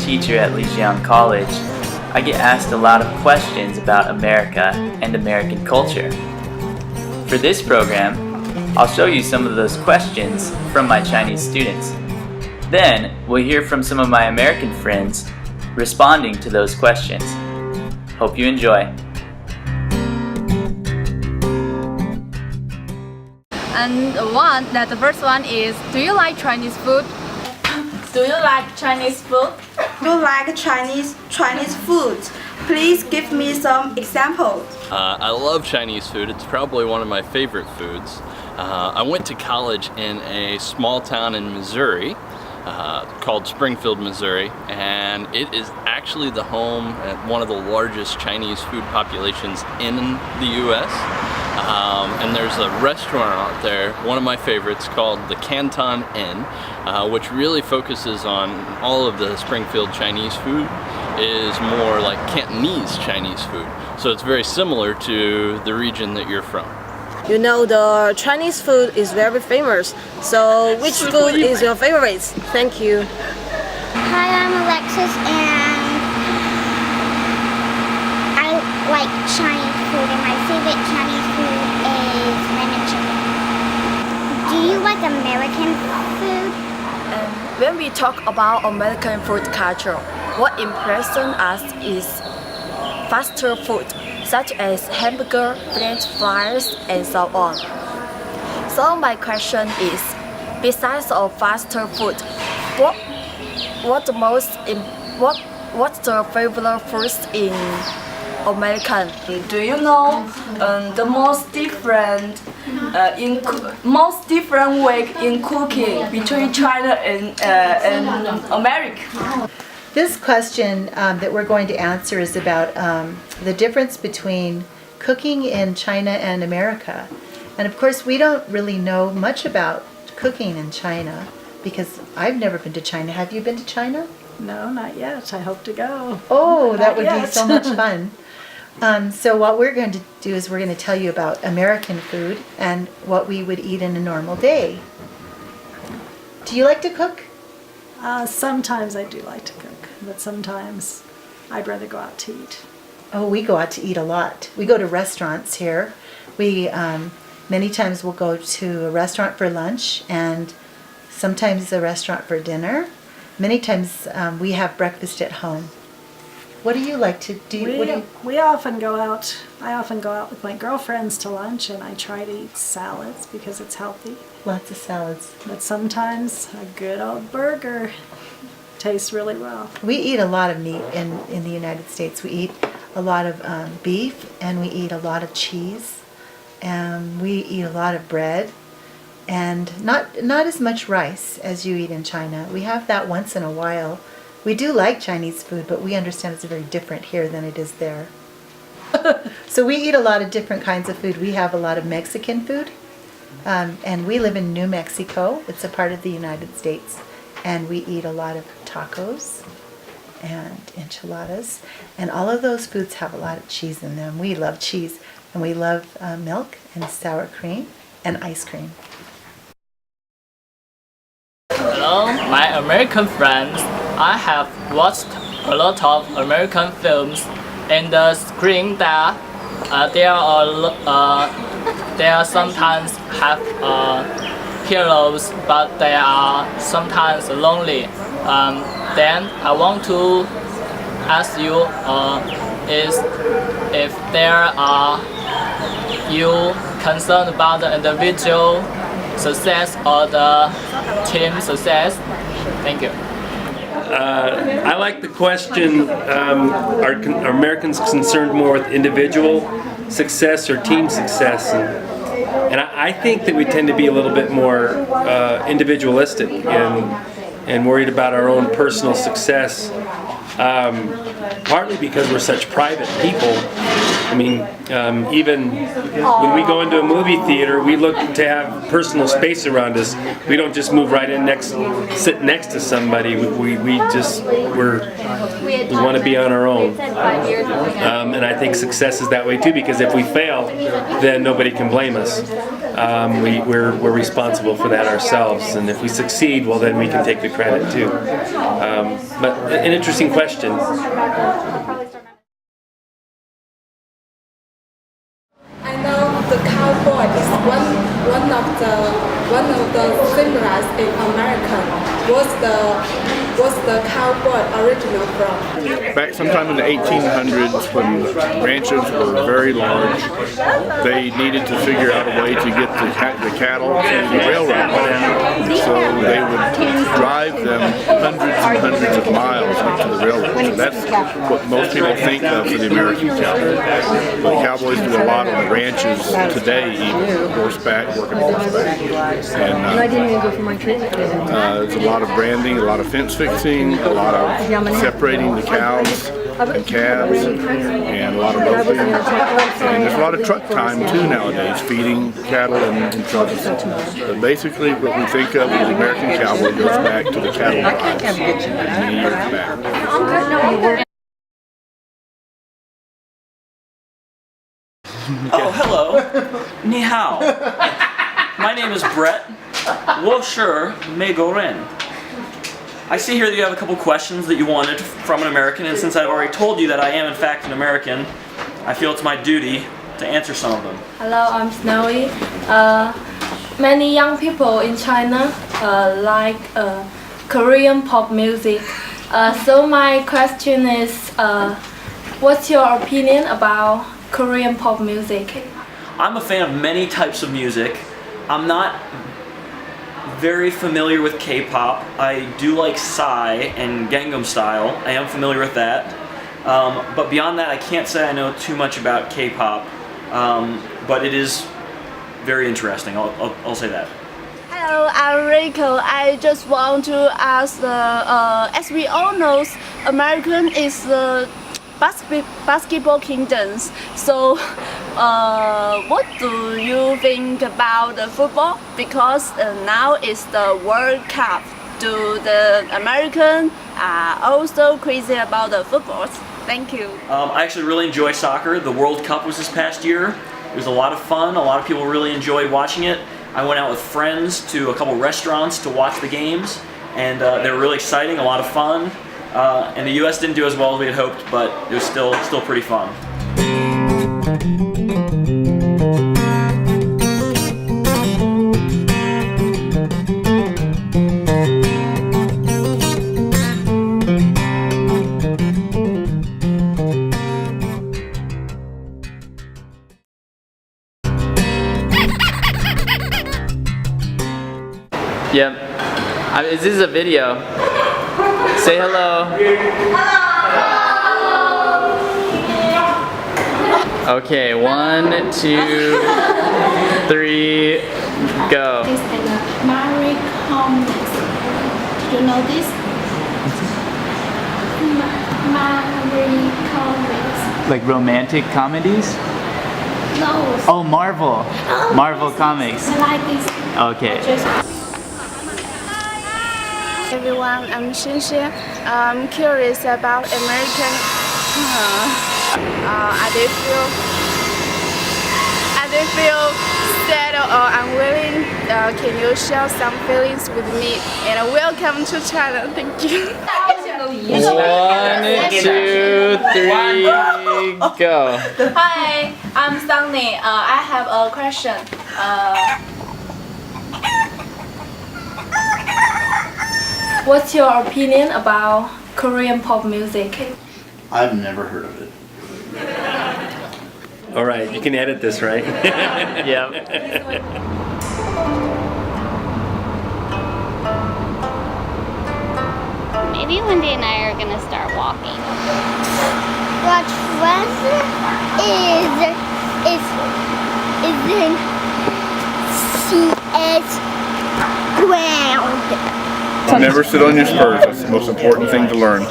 teacher at Lijiang College, I get asked a lot of questions about America and American culture. For this program, I'll show you some of those questions from my Chinese students. Then, we'll hear from some of my American friends responding to those questions. Hope you enjoy. And the first one is, do you like Chinese food? Do you like Chinese food? Do you like Chinese food? Please give me some examples. I love Chinese food. It's probably one of my favorite foods. I went to college in a small town in Missouri called Springfield, Missouri, and it is actually the home at one of the largest Chinese food populations in the U.S. And there's a restaurant out there, one of my favorites, called the Canton Inn, which really focuses on all of the Springfield Chinese food. Is more like Cantonese Chinese food, so it's very similar to the region that you're from. You know, the Chinese food is very famous, so which food is your favorite? Thank you. Hi, I'm Alexis and I like Chinese food, and my favorite Chinese food is lemon chicken. Do you like American food? When we talk about American food culture, what impresses us is fast food, such as hamburger, French fries, and so on. So my question is, besides of fast food, what's the favorite food in American? Do you know the most different way in cooking between China and America? This question that we're going to answer is about the difference between cooking in China and America. And of course, we don't really know much about cooking in China because I've never been to China. Have you been to China? No, not yet. I hope to go. Oh, that would be so much fun. So what we're going to do is we're going to tell you about American food and what we would eat in a normal day. Do you like to cook? Sometimes I do like to cook, but sometimes I'd rather go out to eat. Oh, we go out to eat a lot. We go to restaurants here. We many times we'll go to a restaurant for lunch and sometimes a restaurant for dinner. Many times we have breakfast at home. What do you like to do? We often go out. I often go out with my girlfriends to lunch, and I try to eat salads because it's healthy. Lots of salads. But sometimes a good old burger tastes really well. We eat a lot of meat in the United States. We eat a lot of beef, and we eat a lot of cheese, and we eat a lot of bread, and not as much rice as you eat in China. We have that once in a while. We do like Chinese food, but we understand it's very different here than it is there. So we eat a lot of different kinds of food. We have a lot of Mexican food, and we live in New Mexico. It's a part of the United States, and we eat a lot of tacos and enchiladas, and all of those foods have a lot of cheese in them. We love cheese, and we love milk and sour cream and ice cream. Hello, my American friends. I have watched a lot of American films. In the screen that they sometimes have heroes, but they are sometimes lonely. Then I want to ask you is if there are you concerned about the individual success or the team success? Thank you. I like the question, are Americans concerned more with individual success or team success? And I think that we tend to be a little bit more individualistic and worried about our own personal success, partly because we're such private people. I mean, even when we go into a movie theater, we look to have personal space around us. We don't just move right in sit next to somebody. We want to be on our own. And I think success is that way too, because if we fail, then nobody can blame us. we're responsible for that ourselves. And if we succeed, well, then we can take the credit too. But an interesting question. I know the cowboy is one of the symbols in America. What's the cowboy original from? Back sometime in the 1800s, when ranches were very large, they needed to figure out a way to get the cattle to the railroad. So they would drive them hundreds and hundreds of miles up to the railroad. So that's what most people think of for the American cowboy. The cowboys do a lot on the ranches today, even horseback, working horseback. And there's a lot of branding, a lot of fence fixing, a lot of separating the cows and calves, and a lot of roping. And there's a lot of truck time too nowadays, feeding cattle and trucks. But basically what we think of as the American cowboy goes back to the cattle drives many years back. Oh, hello. Ni hao. My name is Brett. 我是美国人. I see here that you have a couple questions that you wanted from an American, and since I've already told you that I am in fact an American, I feel it's my duty to answer some of them. Hello, I'm Snowy. Many young people in China like Korean pop music. So my question is, what's your opinion about Korean pop music? I'm a fan of many types of music. I'm not very familiar with K-pop. I do like Psy and Gangnam Style. I am familiar with that. But beyond that, I can't say I know too much about K-pop. But it is very interesting. I'll say that. Hello, I'm Rico. I just want to ask, as we all know, American is the basketball kingdoms. So, what do you think about the football? Because now it's the World Cup. Do the Americans are also crazy about the football? Thank you. I actually really enjoy soccer. The World Cup was this past year. It was a lot of fun. A lot of people really enjoyed watching it. I went out with friends to a couple restaurants to watch the games, and they were really exciting, a lot of fun. And the U.S. didn't do as well as we had hoped, but it was still pretty fun. Yep. This is a video. Say hello. Hello. Okay, 1, 2, 3, go. This is Marie Comics. Do you know this? Marie Comics. Like romantic comedies? No. Oh, Marvel. Oh, Marvel Comics. I like this. Okay. Everyone, I'm Xinxin. I'm curious about American. I do feel sad or unwilling. Can you share some feelings with me? And welcome to China. Thank you. 1, 2, 3, go. Hi, I'm Sunny. I have a question. What's your opinion about Korean pop music? I've never heard of it. All right, you can edit this, right? Yep. Maybe Wendy and I are gonna start walking. What treasure is ground. Never sit on your spurs. That's the most important thing to learn.